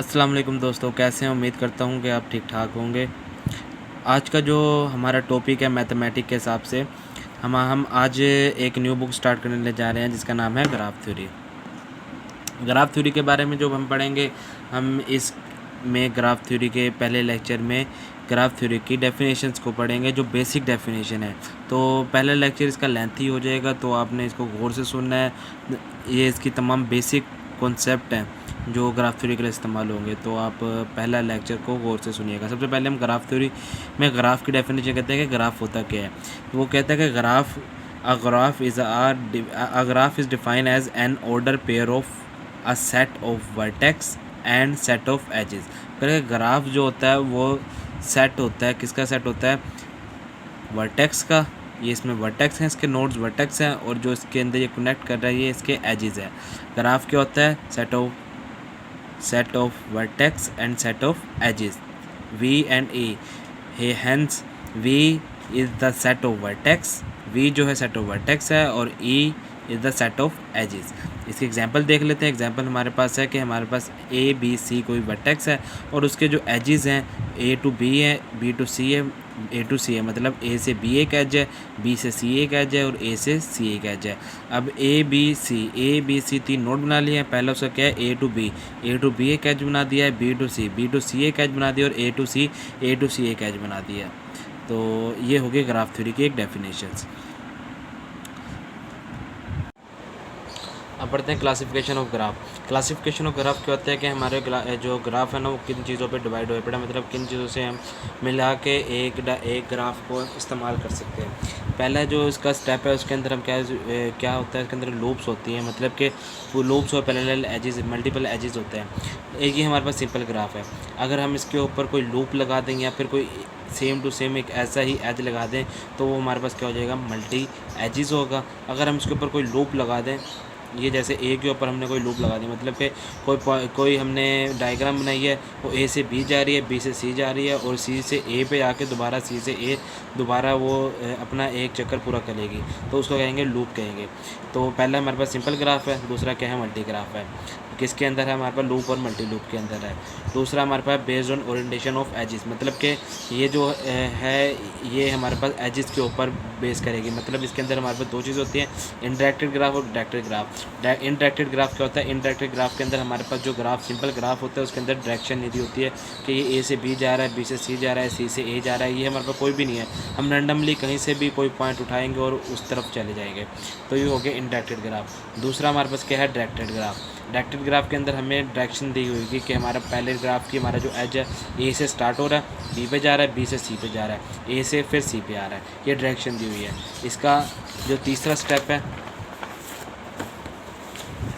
अस्सलाम वालेकुम दोस्तों, कैसे हैं? उम्मीद करता हूँ कि आप ठीक-ठाक होंगे। आज का जो हमारा टॉपिक है मैथमेटिक के हिसाब से, हम आज एक न्यू बुक स्टार्ट करने जा रहे हैं जिसका नाम है ग्राफ थ्योरी। ग्राफ थ्योरी के बारे में जो हम पढ़ेंगे, हम इस में ग्राफ थ्योरी के पहले लेक्चर में ग्राफ थ्योरी की डेफिनेशंस को पढ़ेंगे, जो बेसिक डेफिनेशन है। तो पहला लेक्चर इसका लेंथी हो जाएगा, तो आपने इसको गौर से सुनना है। ये इसकी तमाम बेसिक कॉन्सेप्ट हैं जो ग्राफ थ्योरी के लिए इस्तेमाल होंगे, तो आप पहला लेक्चर को गौर से सुनिएगा। सबसे पहले हम ग्राफ थ्योरी में ग्राफ की डेफिनेशन कहते हैं कि ग्राफ होता क्या है। तो वो कहता है कि a graph is defined as an order pair of a set of vertex and set of edges. पर ग्राफ जो होता है वो सेट होता है, किसका सेट होता है? वर्टेक्स का। ये इसमें वर्टेक्स हैं, इसके नोड्स वर्टेक्स हैं, और जो इसके अंदर ये कनेक्ट कर रहा है ये इसके एजेस है। ग्राफ क्या होता है? Set of vertex and set of edges, V and A। Hence V is the set of vertex, V जो है सेट ऑफ वर्टेक्स है, और E is the set of edges. इसकी एग्जांपल देख लेते हैं। एग्जांपल हमारे पास है कि हमारे पास ABC कोई वर्टेक्स है, और उसके जो एजेस हैं A to B है, B to C है, A to C है, मतलब A से B एक एज है, B से C एक एज है, और A से C एक एज है। अब A B C तीन नोड बना लिए हैं। पहला उसका क्या है? A to B एक एज बना दिया है, B to C एक एज बना दिया, और A to C एक एज बना दिया। तो ये हो गई ग्राफ थ्योरी की एक डेफिनेशंस। अब बढ़ते हैं classification of graph. Classification of graph क्या होता है कि हमारे जो ग्राफ है ना वो किन चीज़ों पे डिवाइड हुए पड़े, मतलब किन चीज़ों से हम मिला के एक ग्राफ को इस्तेमाल कर सकते हैं। पहला जो इसका स्टेप है उसके अंदर हम क्या होता है, इसके अंदर लूप्स होती हैं, मतलब कि वो लूप्स और पैरेलल एजेस, मल्टीपल एजेस होते हैं। एक ही हमारे पास सिंपल ग्राफ है। अगर हम इसके ऊपर कोई लूप लगा दें या फिर कोई सेम टू सेम एक ऐसा ही एज लगा दें, तो वो हमारे पास क्या हो जाएगा? मल्टी एजेस होगा। अगर हम इसके ऊपर कोई लूप लगा दें, ये जैसे ए के ऊपर हमने कोई लूप लगा दी, मतलब कि कोई हमने डायग्राम बनाई है, वो ए से बी जा रही है, बी से सी जा रही है, और सी से ए पे आके दोबारा सी से ए दोबारा वो अपना एक चक्कर पूरा करेगी, तो उसको कहेंगे लूप कहेंगे। तो पहला हमारे पास सिंपल ग्राफ है, दूसरा क्या है? मल्टी ग्राफ है। किसके अंदर है? हमारे पास लूप और मल्टी लूप के अंदर है। दूसरा हमारे पास based on orientation of edges, मतलब कि ये जो है ये हमारे पास एजिस के ऊपर बेस करेगी। मतलब इसके अंदर हमारे पास दो चीज़ होती हैं, इंटरेक्टेड ग्राफ और डायरेक्टेड ग्राफ। इंटरेक्टेड ग्राफ क्या होता है? इंटरेक्टेड ग्राफ के अंदर हमारे पास जो ग्राफ सिंपल ग्राफ होता है उसके अंदर डायरेक्शन नीति होती है कि ये ए से बी जा रहा है, बी से सी जा रहा है, सी से ए जा रहा है। ये हमारे पास कोई भी नहीं है, हम रैंडमली कहीं से भी कोई पॉइंट उठाएंगे और उस तरफ चले जाएंगे। तो ये हो गया इंटरेक्टेड ग्राफ। दूसरा हमारे पास क्या है? Directed graph. डायरेक्टेड ग्राफ के अंदर हमें डायरेक्शन दी हुई कि हमारा पहले ग्राफ की हमारा जो एज है ए से स्टार्ट हो रहा है, बी पे जा रहा है, बी से सी पे जा रहा है, ए से फिर सी पे आ रहा है, ये डायरेक्शन दी हुई है। इसका जो तीसरा स्टेप है,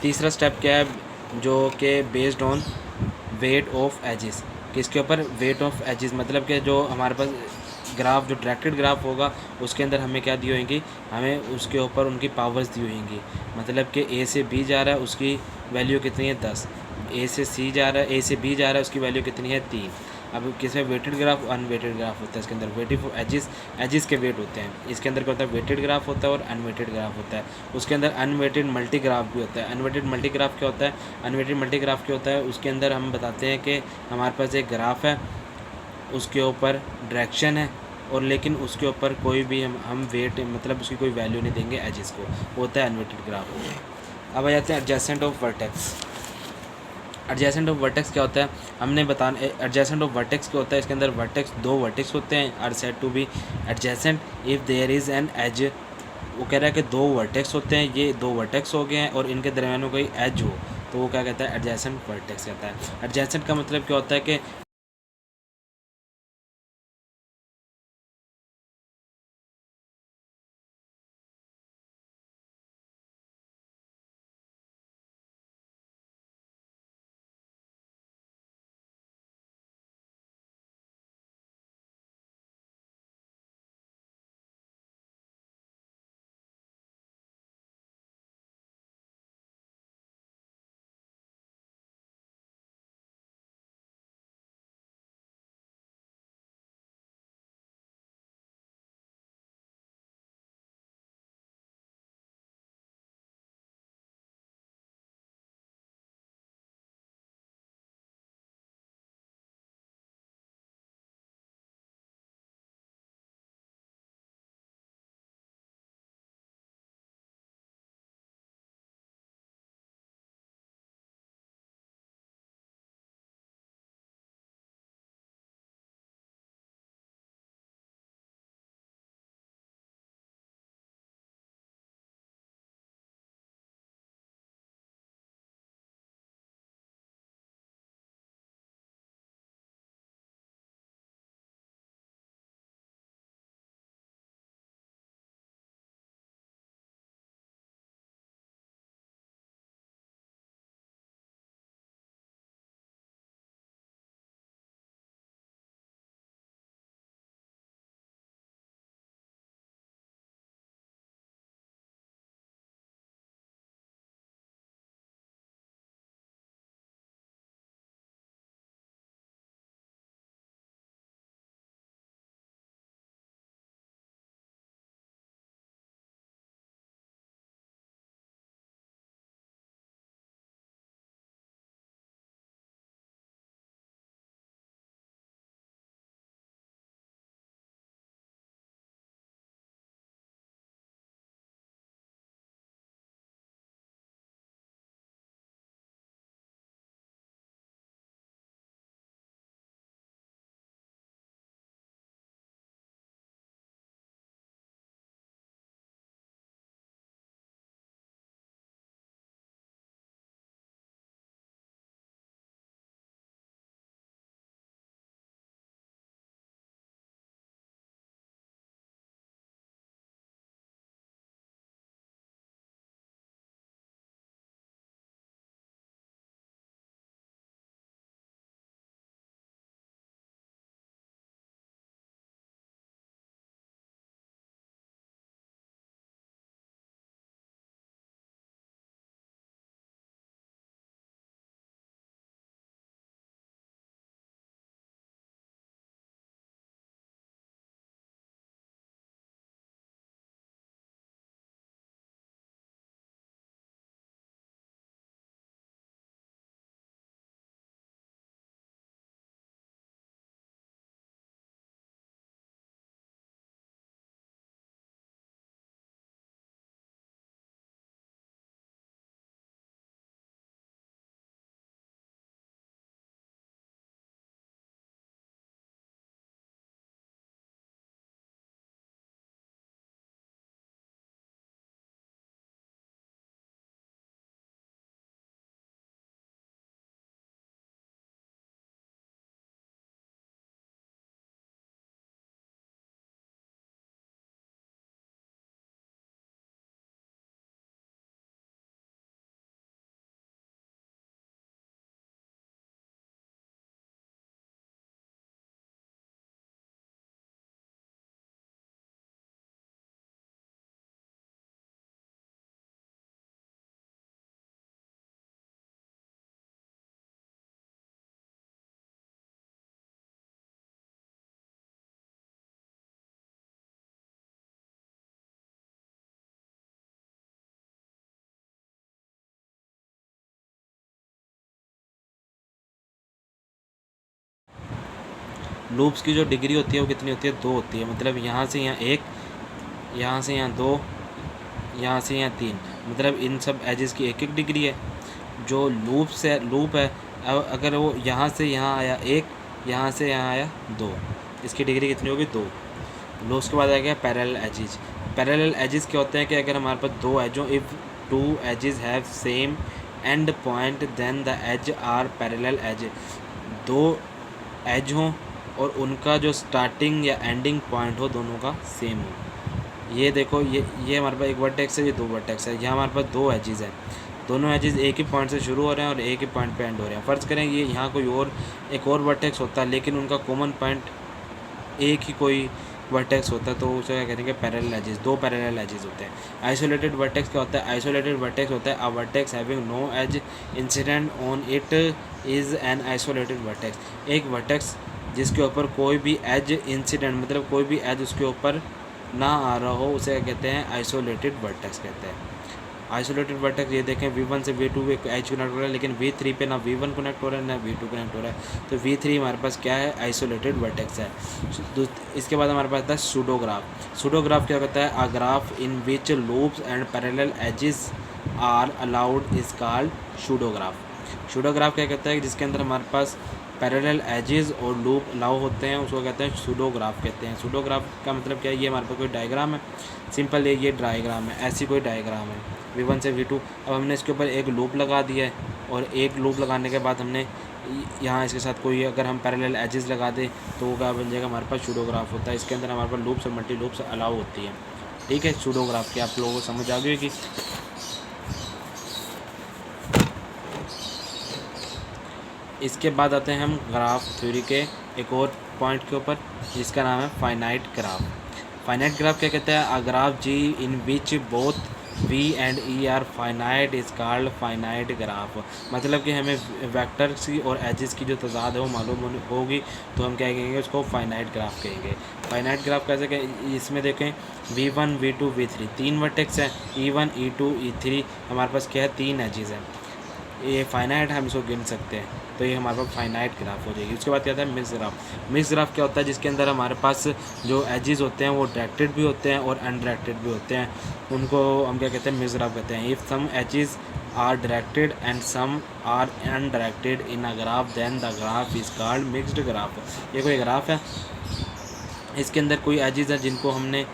तीसरा स्टेप क्या है? जो कि based on weight of edges. किसके ऊपर? वेट ऑफ एजेस, मतलब कि जो हमारे पास ग्राफ जो डायरेक्टेड ग्राफ होगा उसके अंदर हमें क्या दी होंगी? हमें उसके ऊपर उनकी पावर्स दी होंगी। मतलब कि ए से बी जा रहा है उसकी वैल्यू कितनी है? 10। ए से सी जा रहा है, ए से बी जा रहा है उसकी वैल्यू कितनी है? 3। अब किसमें वेटेड ग्राफ अनवेटेड ग्राफ होता है? इसके अंदर वेटेड फॉर एजिस के वेट होते हैं। इसके अंदर क्या होता है? वेटेड ग्राफ होता है और अनवेटेड ग्राफ होता है। उसके अंदर अनवेटेड मल्टी ग्राफ भी होता है। अनवेटेड मल्टी ग्राफ क्या होता है? अनवेटेड मल्टी ग्राफ क्या होता है? उसके अंदर हम बताते हैं कि हमारे पास एक ग्राफ है, उसके ऊपर डायरेक्शन है, और लेकिन उसके ऊपर कोई भी हम वेट, मतलब उसकी कोई वैल्यू नहीं देंगे एजिस को, होता है अनवेटेड ग्राफ। अब आ जाते हैं adjacent of vertex. Adjacent of vertex क्या होता है? हमने बताना एडजेसेंट ऑफ वर्टेक्स क्या होता है। इसके अंदर दो वर्टेक्स होते हैं, are said to be adjacent if there is an edge. वो कह रहा है कि दो वर्टेक्स होते हैं, ये दो वर्टेक्स हो गए हैं और इनके दरमियान में कोई एज हो, तो वो क्या कहता है? एडजेसेंट वर्टेक्स कहता है। एडजेसेंट का मतलब क्या होता है कि लूप्स की जो डिग्री होती है वो कितनी होती है, 2 होती है। मतलब यहाँ से यहाँ 1, यहाँ से यहाँ 2, यहाँ से यहाँ 3, मतलब इन सब एजेस की 1-1 डिग्री है। जो लूप है अगर वो यहाँ से यहाँ आया 1, यहाँ से यहाँ आया 2, इसकी डिग्री कितनी होगी, 2। लो उसके बाद आ गया पैरेलल एजेस। पैरेलल एजेस क्या होते हैं कि अगर हमारे पास दो एजों, if two edges have same end point then the edge are parallel edge, दो एज हों और उनका जो स्टार्टिंग या एंडिंग पॉइंट हो दोनों का सेम हो। ये देखो ये हमारे पास एक वर्टेक्स है, ये 2 वर्टेक्स है। यहाँ हमारे पास 2 एजेस हैं, दोनों एजेस एक ही पॉइंट से शुरू हो रहे हैं और एक ही पॉइंट पे एंड हो रहे हैं। फ़र्ज़ करें ये यहाँ कोई और एक और वर्टेक्स होता है लेकिन उनका कॉमन पॉइंट एक ही कोई वर्टेक्स होता है, तो उसे क्या कहते हैं, पैरेलल एजेस। 2 पैरेलल एजेस होते हैं। आइसोलेटेड वर्टेक्स क्या होता है, आइसोलेटेड वर्टेक्स होता है a vertex having no edge incident on it is an isolated vertex. एक वर्टेक्स जिसके ऊपर कोई भी एज इंसिडेंट, मतलब कोई भी एज उसके ऊपर ना आ रहा हो, उसे क्या कहते हैं, आइसोलेटेड वर्टेक्स कहते हैं। आइसोलेटेड वर्टेक्स ये देखें V1 से V2 पे एज कनेक्ट हो रहा है लेकिन V3 पे ना V1 कनेक्ट हो रहा है ना V2 कनेक्ट हो रहा है, तो V3 हमारे पास क्या है, आइसोलेटेड वर्टेक्स है। इसके बाद हमारे पास था सूडोग्राफ। सूडोग्राफ क्या कहता है, a graph in which loops and parallel edges are allowed is called pseudograph. Pseudograph क्या कहता है, जिसके अंदर हमारे पास पैरेलल एजेस और लूप अलाउ होते हैं, उसको कहते हैं सूडोग्राफ कहते हैं। सूडोग्राफ का मतलब क्या है, ये हमारे पास कोई डायग्राम है, सिंपल ये डायग्राम है, ऐसी कोई डायग्राम है V1 से V2। अब हमने इसके ऊपर एक लूप लगा दिया है और एक लूप लगाने के बाद हमने यहाँ इसके साथ कोई अगर हम पैरेलल एजेस लगा दें तो वो क्या बन जाएगा, हमारे पास सूडोग्राफ होता है। इसके अंदर हमारे पास लूप्स और मल्टी लूप्स अलाउ होती है। ठीक है, सूडोग्राफ की आप लोगों को समझ आ गई कि इसके बाद आते हैं हम ग्राफ थ्योरी के एक और पॉइंट के ऊपर, जिसका नाम है फाइनाइट ग्राफ। फाइनाइट ग्राफ क्या कहता है, a graph G in which both V and E are finite is called finite graph. मतलब कि हमें वेक्टर्स की और एजेस की जो तजाद है वो मालूम होगी तो हम क्या कहेंगे, उसको फाइनाइट ग्राफ कहेंगे। फाइनाइट ग्राफ कैसे कहें, इसमें देखें V1 V2 V3 3 वर्टेक्स हैं, E1 E2 E3 हमारे पास क्या है, 3 एजेस हैं। ये फाइनाइट हम इसको गिन सकते हैं, तो ये हमारे पास फाइनाइट ग्राफ हो जाएगी। उसके बाद क्या होता है, मिक्स ग्राफ। मिक्स ग्राफ क्या होता है, जिसके अंदर हमारे पास जो एजेस होते हैं वो डायरेक्टेड भी होते हैं और अनडायरेक्टेड भी होते हैं, उनको हम क्या कहते हैं, मिक्स ग्राफ कहते हैं। If some edges are directed and some are undirected in a graph then the graph is called mixed graph. ये कोई ग्राफ है, इसके अंदर कोई एजेस है जिनको हमने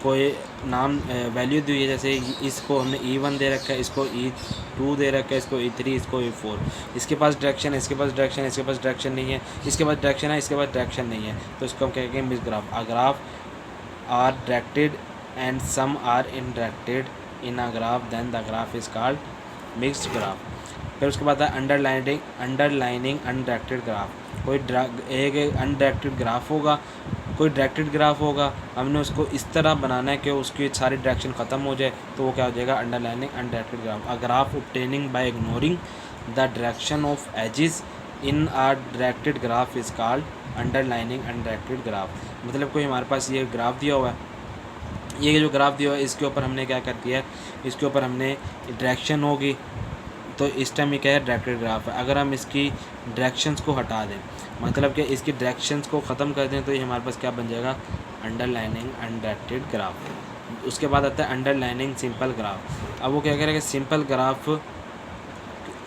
कोई नाम वैल्यू दी है, जैसे इसको हमने E1 दे रखा है, इसको E2 दे रखा है, इसको E3, इसको E4। इसके पास डायरेक्शन है, इसके पास डायरेक्शन है, इसके पास डायरेक्शन नहीं है, इसके पास डायरेक्शन है, इसके पास डायरेक्शन नहीं है, तो इसको हम कहेंगे mix graph. A graph are directed and some are indirected in a graph then the graph is called mixed graph. फिर उसके बाद है अंडरलाइनिंग अनडायरेक्टेड ग्राफ। कोई एक अनडायरेक्टेड ग्राफ होगा, कोई डायरेक्टेड ग्राफ होगा, हमने उसको इस तरह बनाना है कि उसकी सारी डायरेक्शन ख़त्म हो जाए, तो वो क्या हो जाएगा, underlining undirected graph. A graph obtaining by ignoring the direction of edges in a directed graph is called underlining undirected graph. मतलब कोई हमारे पास ये ग्राफ दिया हुआ है, ये जो ग्राफ दिया हुआ है इसके ऊपर हमने क्या कर दिया है, इसके ऊपर हमने डायरेक्शन होगी, तो इस टाइम ये क्या है, डायरेक्टेड ग्राफ है। अगर हम इसकी डायरेक्शंस को हटा दें, मतलब कि इसकी डायरेक्शंस को ख़त्म कर दें, तो ये हमारे पास क्या बन जाएगा, अंडरलाइनिंग अनडायरेक्टेड ग्राफ। उसके बाद आता है अंडरलाइनिंग सिंपल ग्राफ। अब वो क्या करेगा, सिंपल ग्राफ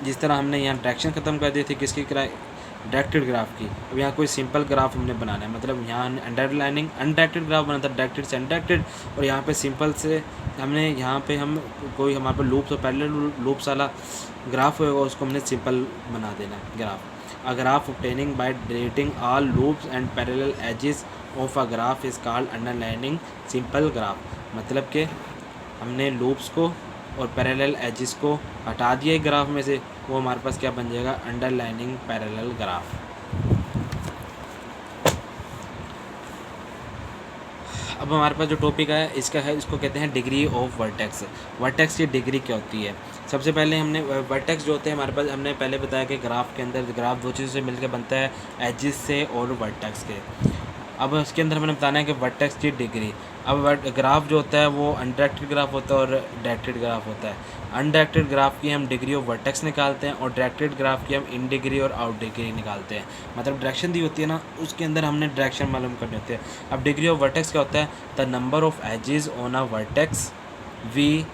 जिस तरह हमने यहाँ डायरेक्शन ख़त्म कर दी थी किसकी, डायरेक्टेड ग्राफ की, अब यहाँ कोई सिंपल ग्राफ हमने बनाना है, मतलब यहाँ अंडरलाइनिंग अनडायरेक्टेड ग्राफ बना था, डायरेक्टेड से अनडायरेक्टेड, और यहाँ पे सिंपल से हमने यहाँ पे हम कोई हमारे पास लूप्स और पैरेलल लूप्स वाला ग्राफ होगा उसको हमने सिंपल बना देना है graph. A graph obtaining by deleting all loops and parallel edges of a graph is called underlining simple graph. मतलब कि हमने लूप्स को और पैरेलल एजेस को हटा दिया एक ग्राफ में से, वो हमारे पास क्या बन जाएगा, अंडरलाइनिंग पैरेलल ग्राफ। अब हमारे पास जो टॉपिक है इसका है, इसको कहते हैं डिग्री ऑफ वर्टेक्स। वर्टेक्स की डिग्री क्या होती है, सबसे पहले हमने वर्टेक्स जो होते हैं हमारे पास, हमने पहले बताया कि ग्राफ के अंदर ग्राफ दो चीज़ों से मिलकर बनता है, एजिस से और वर्टेक्स के। अब इसके अंदर मैंने बताना है कि वर्टेक्स की डिग्री। अब ग्राफ जो होता है वो अनडायरेक्टेड ग्राफ होता है और डायरेक्टेड ग्राफ होता है। अनडायरेक्टेड ग्राफ की हम डिग्री ऑफ वर्टेक्स निकालते हैं और डायरेक्टेड ग्राफ की हम इन डिग्री और आउट डिग्री निकालते हैं। मतलब डायरेक्शन दी होती है ना, उसके अंदर हमने डायरेक्शन मालूम करनी होती है। अब डिग्री ऑफ वर्टेक्स क्या होता है? The number of edges on a vertex v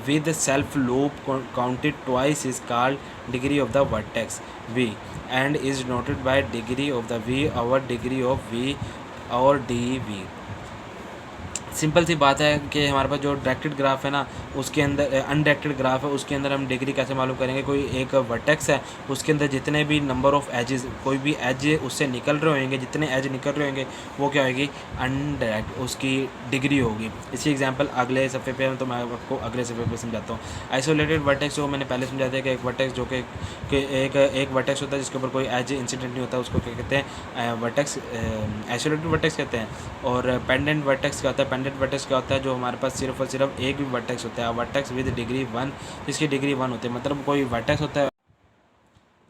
with self loop counted twice is called degree of the vertex v and is denoted by degree of the v over degree of v और dv। Simple सी बात है कि हमारे पास जो directed graph है ना, उसके अंदर अनडायरेक्टेड ग्राफ है, उसके अंदर हम डिग्री कैसे मालूम करेंगे? कोई एक वर्टेक्स है, उसके अंदर जितने भी नंबर ऑफ एजेस, कोई भी एज उससे निकल रहे होंगे, जितने एज निकल रहे होंगे वो क्या होगी? अनडायरेक्ट उसकी डिग्री होगी। इसी एग्जांपल अगले सफ़े पे तो मैं आपको अगले सफ़े पे समझाता हूँ। आइसोलेटेड वर्टेक्स जो मैंने पहले समझाया था कि एक वर्टेक्स जो कि एक वर्टेक्स होता है जिसके ऊपर कोई एज इंसिडेंट नहीं होता, उसको क्या कहते हैं? वर्टेक्स, आइसोलेटेड वर्टेक्स कहते हैं। और पेंडेंट वर्टेक्स क्या होता है? पेंडेंट वर्टेक्स क्या होता है? जो हमारे पास सिर्फ और सिर्फ एक भी वर्टेक्स होता है, वर्टेक्स विद डिग्री 1, जिसकी डिग्री 1 होती है। मतलब कोई वर्टेक्स होता है,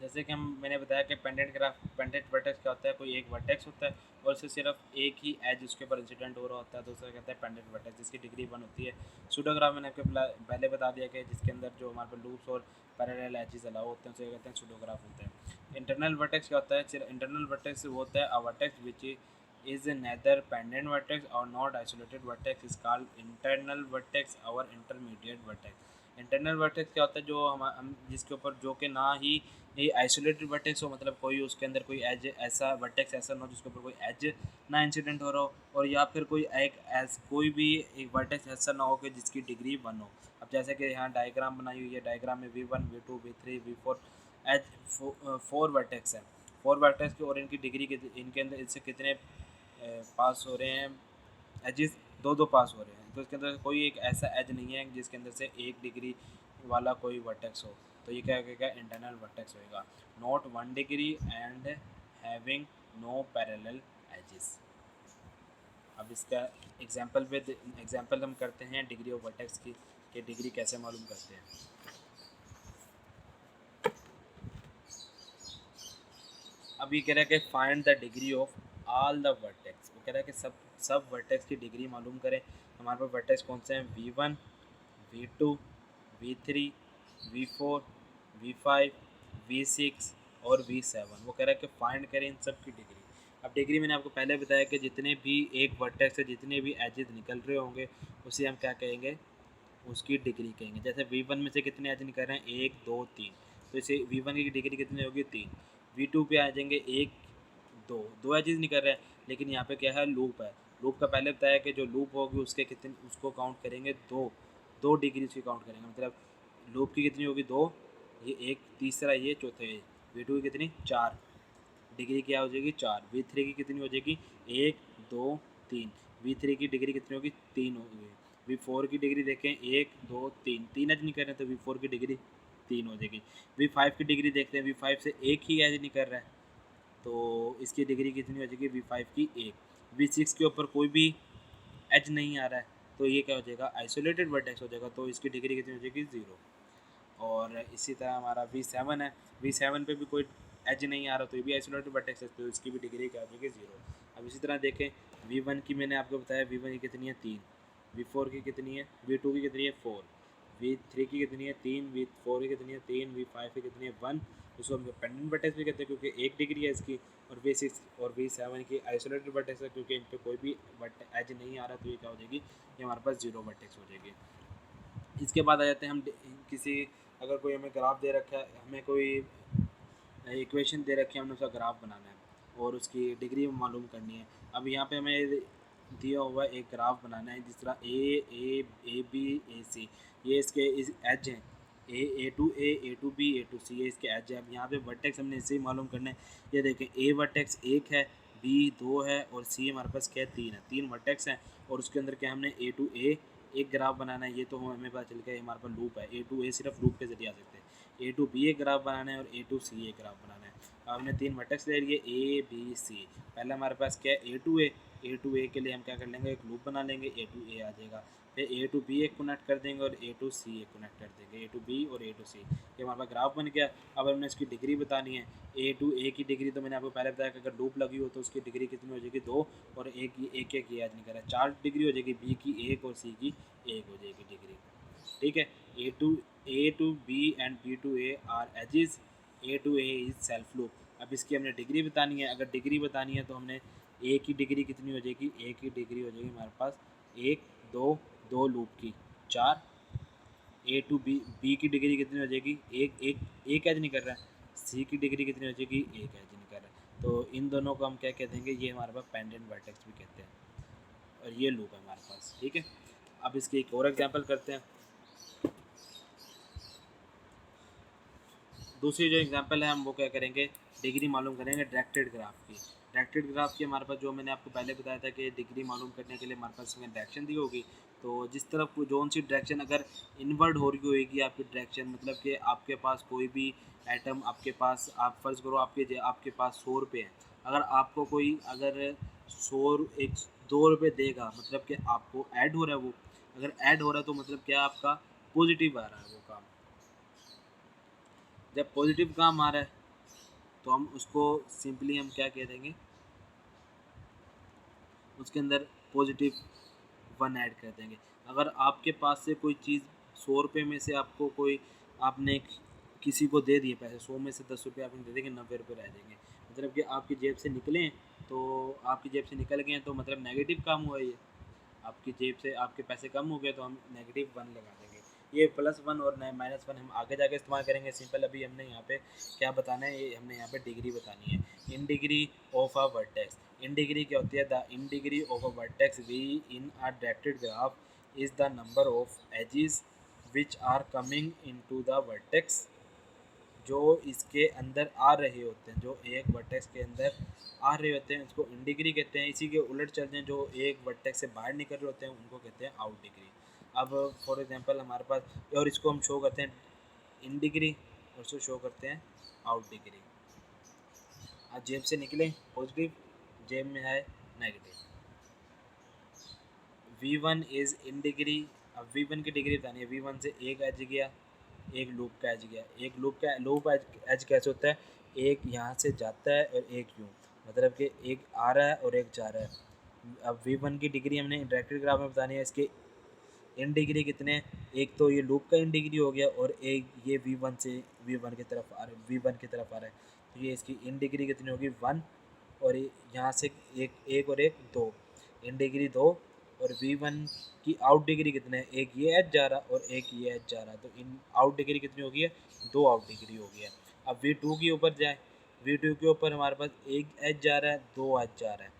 जैसे कि मैंने बताया कि पेंडेंट वर्टेक्स क्या होता है? कोई एक वर्टेक्स होता है और उससे सिर्फ एक ही एज उसके ऊपर इंसिडेंट हो रहा होता है, तो उसे कहते हैं पेंडेंट वर्टेक्स, जिसकी डिग्री 1 होती है। सूडोग्राफ मैंने आपको पहले बता दिया कि जिसके अंदर जो हमारे पास लूप्स और पैरेलल एजेस अलाउ होते हैं उसे कहते हैं सूडोग्राफ होते हैं। इंटरनल वर्टेक्स क्या होता है? सिर्फ इंटरनल वर्टेक्स वो होता है a vertex which is neither pendant vertex or not isolated vertex is called internal vertex or intermediate vertex। Internal vertex क्या होता है? जो हम जिसके ऊपर जो कि ना ही ये आइसोलेटेड वर्टेक्स हो, मतलब कोई उसके अंदर कोई एज ऐसा वर्टेक्स ऐसा ना हो जिसके ऊपर कोई एज ना इंसिडेंट हो रहा हो, और या फिर कोई कोई भी एक वर्टेक्स ऐसा ना हो कि जिसकी डिग्री 1 हो। अब जैसे कि यहाँ डायग्राम बनाई हुई है, डायग्राम में V1 V2 V3 V4 as 4 vertex है। 4 वर्टेक्स की और इनकी डिग्री इनके अंदर इससे कितने पास हो रहे हैं? एजेस दो दो पास हो रहे हैं। तो इसके अंदर कोई एक ऐसा एज नहीं है जिसके अंदर से एक डिग्री वाला कोई वर्टेक्स हो, तो ये क्या होगा? इंटरनल वर्टेक्स होएगा। Not 1 degree and having no parallel edges. अब इसका एग्जांपल हम करते हैं डिग्री ऑफ वर्टेक्स की, कि डिग्री कैसे मालूम करते हैं। अब ये कह रहा है कि find the degree of all the vertex. वो कह रहा है कि सब वर्टेक्स की डिग्री मालूम करें। हमारे पास वर्टेक्स कौन से हैं? V1 V2 V3 V4 V5 V6 और V7। वो कह रहा है कि फाइंड करें इन सब की डिग्री। अब डिग्री मैंने आपको पहले बताया कि जितने भी एक वर्टेक्स से जितने भी एजेस निकल रहे होंगे उसे हम क्या कहेंगे? उसकी डिग्री कहेंगे। जैसे V1 में से कितने एज निकल रहे हैं? 1 2 3, तो इसे V1 की डिग्री कितनी होगी? 3। V2 पे आ जाएंगे 1 दो एजेस निकल रहे हैं, लेकिन यहाँ पे क्या है? लूप है। लूप का पहले बताया कि जो लूप होगी उसके कितने, उसको काउंट करेंगे 2 डिग्री उसकी काउंट करेंगे। मतलब लूप की कितनी होगी? 2, ये एक, तीसरा ये, चौथा ये। V2 की कितनी? 4 डिग्री क्या हो जाएगी? 4। V3 की कितनी हो जाएगी? 1 2 3। V3 की डिग्री कितनी होगी? 3 होगी। V4 की डिग्री देखें, 1 2 3, 3 एज नहीं कर रहे तो V4 की डिग्री 3 हो जाएगी। V5 की डिग्री देखते हैं, V5 से एक ही एज नहीं कर रहा है तो इसकी डिग्री कितनी हो जाएगी? V5 की 1। V6 के ऊपर कोई भी एज नहीं आ रहा है तो ये क्या हो जाएगा? आइसोलेटेड वर्टेक्स हो जाएगा, तो इसकी डिग्री कितनी हो जाएगी? 0। और इसी तरह हमारा V7 है, V7 पे भी कोई एज नहीं आ रहा तो ये भी आइसोलेटेड वर्टेक्स है, तो इसकी भी डिग्री क्या हो जाएगी? 0। अब इसी तरह देखें, V1 की मैंने आपको बताया V1 की कितनी है? 3। V4 की कितनी है? V2 की कितनी है? 4। V3 की कितनी है? 3। V4 की कितनी है? 3। V5 की कितनी है? 1। उसको हम पेंडेंट वर्टेक्स भी कहते हैं क्योंकि एक डिग्री है इसकी। और V6 और V7 की आइसोलेटेड वर्टेक्स है क्योंकि इन पर कोई भी एज नहीं आ रहा, तो ये क्या हो जाएगी? ये हमारे पास 0 वर्टेक्स हो जाएगी। इसके बाद आ जाते हैं हम किसी, अगर कोई हमें ग्राफ दे रखा है, हमें कोई इक्वेशन दे रखी है, हमने उसका ग्राफ बनाना है और उसकी डिग्री मालूम करनी है। अब यहाँ पे हमें दिया हुआ एक ग्राफ बनाना है जिस तरह ए बी ए सी, ये इसके एज हैं। A to A to B A to C, ये इसके एज है। अब यहाँ पे वर्टेक्स हमने इससे ही मालूम करना है। ये देखें, ए वर्टेक्स 1 है, बी 2 है और सी हमारे पास क्या है? 3 है। 3 वर्टेक्स हैं और उसके अंदर क्या हमने ए टू ए एक ग्राफ बनाना है। ये तो हमें पता चल गया हमारे पास लूप है, ए टू ए सिर्फ लूप के जरिए आ सकते हैं। A2B एक ग्राफ बनाना है और A2C एक ग्राफ बनाना है। अब हमने 3 वर्टेक्स ले लिए A B C। पहले हमारे पास क्या है A2A के लिए हम क्या कर लेंगे, एक लूप बना लेंगे, A2A आ जाएगा। फिर A2B एक कनेक्ट कर देंगे और A2C एक कनेक्ट कर देंगे, A2B और A2C। ये हमारे पास ग्राफ बन गया। अब हमने इसकी डिग्री बतानी है। A2A की डिग्री तो मैंने आपको पहले बताया कि अगर लूप लगी हो तो उसकी डिग्री कितनी हो जाएगी, 2, और एक ये याद नहीं करा, 4 डिग्री हो जाएगी। B की 1 और C की 1 हो जाएगी डिग्री। ठीक है। A2B and B2A are edges, A2A is self loop. अब इसकी हमने डिग्री बतानी है। अगर डिग्री बतानी है तो हमने A की डिग्री कितनी हो जाएगी, A की डिग्री हो जाएगी हमारे पास 1 2 2 लूप की 4। A2B की डिग्री कितनी हो जाएगी, एक एज नहीं कर रहा है। C की डिग्री कितनी हो जाएगी, एक एज नहीं कर रहा है। तो इन दोनों को हम क्या कह देंगे, ये हमारे पास पेंडेंट वर्टेक्स भी कहते हैं और ये लूप है हमारे पास। ठीक है। अब इसकी एक और एग्जांपल करते हैं। दूसरी जो एग्जांपल है हम वो क्या करेंगे, डिग्री मालूम करेंगे डायरेक्टेड ग्राफ की। डायरेक्टेड ग्राफ की हमारे पास जो मैंने आपको पहले बताया था कि डिग्री मालूम करने के लिए हमारे पास इसमें डायरेक्शन दी होगी। तो जिस तरफ जोन सी डायरेक्शन अगर इनवर्ड हो रही होगी आपकी डायरेक्शन, मतलब कि आपके पास कोई भी एटम, आपके पास आप फर्ज करो आपके पास 100 रुपये हैं। अगर आपको कोई अगर 2 रुपये देगा, मतलब कि आपको ऐड हो रहा है वो, अगर ऐड हो रहा है तो मतलब क्या आपका पॉजिटिव आ रहा है वो काम। जब पॉजिटिव काम आ रहा है तो हम उसको सिंपली हम क्या कह देंगे, उसके अंदर +1 ऐड कर देंगे। अगर आपके पास से कोई चीज़ 100 रुपये में से आपको कोई, आपने किसी को दे दिए पैसे, 100 में से 10 रुपये आपने दे देंगे, 90 रुपये रह जाएंगे। मतलब कि आपकी जेब से निकले तो आपकी जेब से निकल गए हैं तो मतलब नेगेटिव काम हुआ ये। आपकी जेब से आपके पैसे कम हो गए तो हम -1 लगा देंगे। ये +1 और -1 हम आगे जाके इस्तेमाल करेंगे। सिंपल अभी हमने यहाँ पे क्या बताना है, ये हमने यहाँ पे डिग्री बतानी है। In degree of a vertex, in degree क्या होती है, the in degree of a vertex v in a directed graph is the number of edges which are coming into the vertex. जो इसके अंदर आ रहे होते हैं, जो एक वर्टेक्स के अंदर आ रहे होते हैं, इसको इन डिग्री कहते हैं। इसी के उलट चलते हैं, जो एक वर्टेक्स से बाहर निकल रहे होते हैं उनको कहते हैं आउट डिग्री। अब फॉर एग्जांपल हमारे पास, और इसको हम शो करते हैं इन डिग्री और इसको शो करते हैं आउट डिग्री। आज जेब से निकले पॉजिटिव, जेब में है negative. V1 is in degree. अब V1 की डिग्री बतानी है। V1 से एक एज गया, एक लूप का एज गया। एक लूप एज कैसे होता है, एक यहाँ से जाता है और एक यूँ, मतलब कि एक आ रहा है और एक जा रहा है। अब V1 की डिग्री हमने डायरेक्टेड ग्राफ में बतानी है। इसके इन डिग्री कितने हैं, एक तो ये लूप का इन डिग्री हो गया और एक ये V1 से V1 की तरफ आ रहा है, V1 की तरफ आ रहा है, तो ये इसकी इन डिग्री कितनी होगी 1। और यहाँ से एक और एक 2, इन डिग्री 2। और V1 की आउट डिग्री कितने है, एक ये एच जा रहा और एक ये एच जा रहा, तो इन आउट डिग्री कितनी होगी है, 2 आउट डिग्री हो गया। अब V2 के ऊपर जाए, V2 के ऊपर हमारे पास एक एच जा रहा है, 2 एच जा रहा है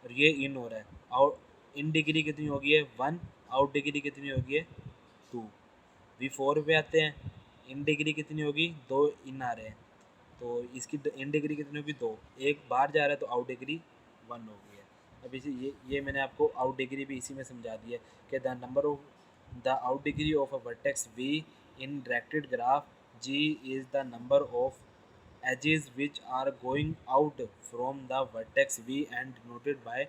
और ये इन हो रहा है। आउट इन डिग्री कितनी होगी है 1, आउट डिग्री कितनी होगी है 2। V4 पे आते हैं, इन डिग्री कितनी होगी, 2 इन आ रहे हैं, तो इसकी इन डिग्री कितनी होगी 2, एक बाहर जा रहा है तो आउट डिग्री 1 हो गई है। अब इसी ये मैंने आपको आउट डिग्री भी इसी में समझा दी है कि the number of the out degree of a vertex V in directed graph G is the number of edges which are going out from the vertex V and denoted by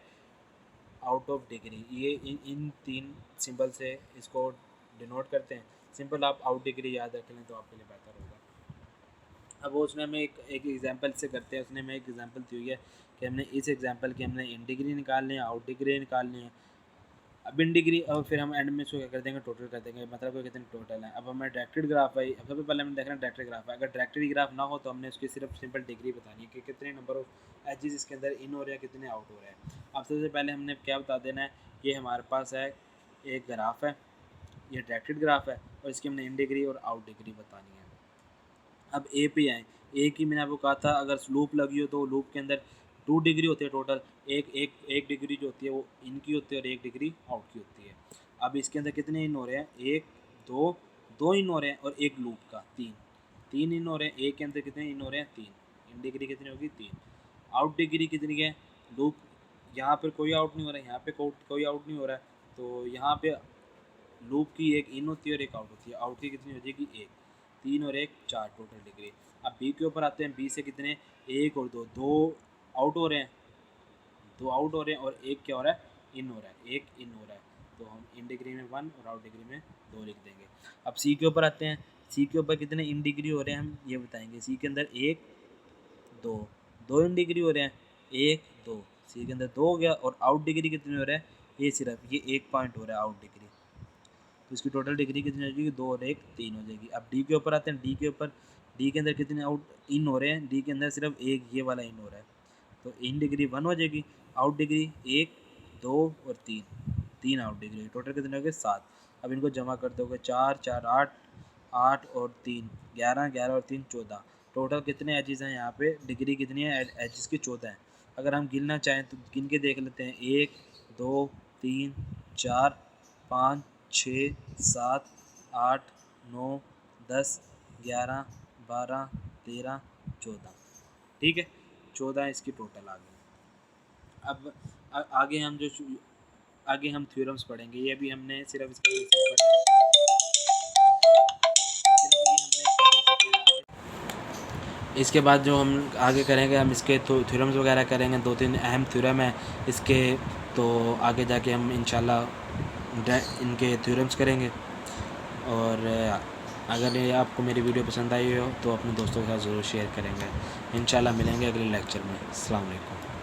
out of degree. ये इन 3 symbol से इसको denote करते हैं। Simple आप out degree याद रख लें तो आपके लिए बेहतर होगा। अब वो उसने हमें एक एग्जांपल से करते हैं। उसने हमें एक एग्जांपल दी हुई है कि हमने इस एग्जांपल की हमने इन डिग्री निकालनी है, आउट डिग्री निकालनी है। अब इन डिग्री और फिर हम एंड में इसको क्या कर देंगे, टोटल कर देंगे, मतलब कि कितने टोटल है। अब हमें डायरेक्टेड ग्राफ है, अब सबसे पहले हमें देखना डायरेक्टेड ग्राफ है। अगर डायरेक्टेड ग्राफ ना हो तो हमने उसकी सिर्फ सिंपल डिग्री बतानी है कि कितने नंबर ऑफ एजेस इसके अंदर इन हो रहे हैं, कितने आउट हो रहे हैं। अब सबसे पहले हमने क्या बता देना है, ये हमारे पास है एक ग्राफ है, ये डायरेक्टेड ग्राफ है और इसकी हमने इन डिग्री और आउट डिग्री बतानी है। अब ए पे आए, ए की मैंने आपको कहा था अगर लूप लगी हो तो लूप के अंदर 2 डिग्री होती है टोटल। एक डिग्री जो होती है वो इन की होती है और 1 डिग्री आउट की होती है। अब इसके अंदर कितने इन हो रहे हैं, 1 2 2 इन हो रहे हैं और एक लूप का 3 इन हो रहे हैं। एक के अंदर कितने इन हो रहे हैं, 3। इन डिग्री कितनी होगी 3। आउट डिग्री कितनी है, लूप यहाँ पर कोई आउट नहीं हो रहा है, यहाँ पे कोई आउट नहीं हो रहा है, तो यहाँ पे लूप की एक इन होती है और एक आउट होती है। आउट की कितनी हो जाएगी 1। 3 और 1 4 टोटल डिग्री। अब बी के ऊपर आते हैं, बी से कितने 1 और 2 2 आउट हो रहे हैं, 2 आउट हो रहे हैं और 1 क्या हो रहा है इन हो रहा है, 1 इन हो रहा है, तो हम इन डिग्री में 1 और आउट डिग्री में 2 लिख देंगे। अब सी के ऊपर आते हैं, सी के ऊपर कितने इन डिग्री हो रहे हैं हम ये बताएंगे। सी के अंदर 1 2 2 इन डिग्री हो रहे हैं, 1 2 सी के अंदर 2 हो गया और आउट डिग्री कितने हो रहा है ये सिर्फ ये 1 पॉइंट हो रहा है आउट डिग्री, तो इसकी टोटल डिग्री कितनी हो जाएगी 2 और 1 3 हो जाएगी। अब डी के ऊपर आते हैं, डी के ऊपर डी के अंदर कितने आउट इन हो रहे हैं, डी के अंदर सिर्फ एक ये वाला इन हो रहा है, तो इन डिग्री 1 हो जाएगी, आउट डिग्री 1 2 और 3 आउट डिग्री, टोटल कितने हो गए 7। अब इनको जमा कर दोगे 4 4 8 8 और 3 11 11 और 3 14, टोटल कितने एजेस हैं यहाँ पे डिग्री कितनी है एजेस की 14 है। अगर हम गिनना चाहें तो गिन के देख लेते हैं 1 2 3 4 5 6 7 8 9 10 11 12 13 14, ठीक है 14 इसकी टोटल आ गई। अब आगे हम आगे हम थ्योरम्स पढ़ेंगे, ये भी हमने सिर्फ इसका बेसिक पढ़ा है, इसके बाद जो हम आगे करेंगे हम इसके थ्योरम्स वगैरह करेंगे, 2-3 अहम थ्योरम है इसके, तो आगे जाके हम इंशाल्लाह इनके थ्योरम्स करेंगे। और अगर ये आपको मेरी वीडियो पसंद आई हो तो अपने दोस्तों के साथ ज़रूर शेयर करेंगे। इंशाल्लाह मिलेंगे अगले लेक्चर में। अस्सलाम वालेकुम।